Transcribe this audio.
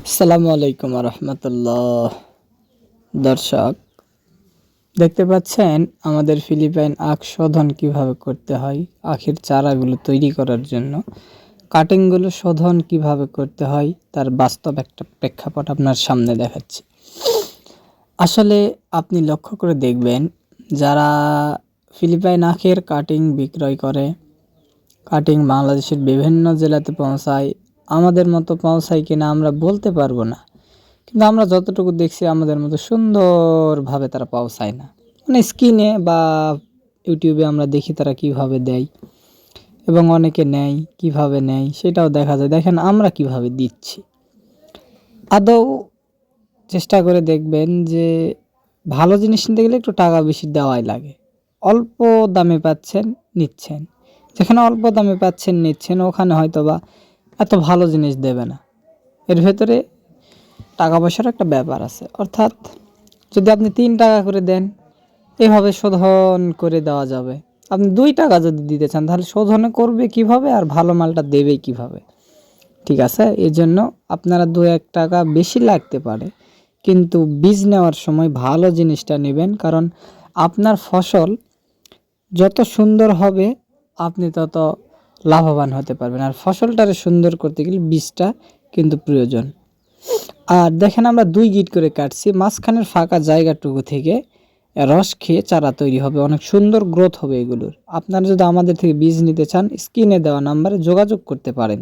আসসালামু আলাইকুম রহমতুল্লাহ। দর্শক দেখতে পাচ্ছেন আমাদের ফিলিপাইন আখ শোধন কিভাবে করতে হয়। আখের চারাগুলো তৈরি করার জন্য কাটিংগুলো শোধন কিভাবে করতে হয় তার বাস্তব একটা প্রেক্ষাপট আপনার সামনে দেখাচ্ছি। আসলে আপনি লক্ষ্য করে দেখবেন, যারা ফিলিপাইন আখের কাটিং বিক্রয় করে, কাটিং বাংলাদেশের বিভিন্ন জেলাতে পৌঁছায়, আমাদের মতো পৌঁছায় কিনা আমরা বলতে পারবো না, কিন্তু আমরা যতটুকু দেখছি আমাদের মতো সুন্দরভাবে তারা পৌঁছায় না। মানে স্ক্রিনে বা ইউটিউবে আমরা দেখি তারা কিভাবে দেয় এবং অনেকে নেয়, কিভাবে নেয় সেটাও দেখা যায়। দেখেন আমরা কিভাবে দিচ্ছি। আদৌ চেষ্টা করে দেখবেন যে ভালো জিনিস নিতে গেলে একটু টাকা বেশি দেওয়াই লাগে। অল্প দামে পাচ্ছেন, নিচ্ছেন। যেখানে অল্প দামে পাচ্ছেন, নিচ্ছেন, ওখানে হয়তো বা এত ভালো জিনিস দেবে না। এর ভেতরে টাকা পয়সার একটা ব্যাপার আছে। অর্থাৎ যদি আপনি 3 টাকা করে দেন, এভাবে শোধন করে দেওয়া যাবে। আপনি 2 টাকা যদি দিতে চান, তাহলে শোধনে করবে কিভাবে আর ভালো মালটা দেবে কিভাবে? ঠিক আছে, এই জন্য আপনারা 2-1 টাকা বেশি লাগতে পারে, কিন্তু বীজ নেওয়ার সময় ভালো জিনিসটা নেবেন। কারণ আপনার ফসল যত সুন্দর হবে আপনি তত লাভবান হতে পারবেন। আর ফসলটারে সুন্দর করতে গেলে বীজটা কিন্তু প্রয়োজন। আর দেখেন আমরা 2 গিট করে কাটছি, মাঝখানের ফাঁকা জায়গাটুকু থেকে রস খেয়ে চারা তৈরি হবে, অনেক সুন্দর গ্রোথ হবে এগুলোর। আপনারা যদি আমাদের থেকে বীজ নিতে চান, স্ক্রিনে দেওয়া নাম্বারে যোগাযোগ করতে পারেন।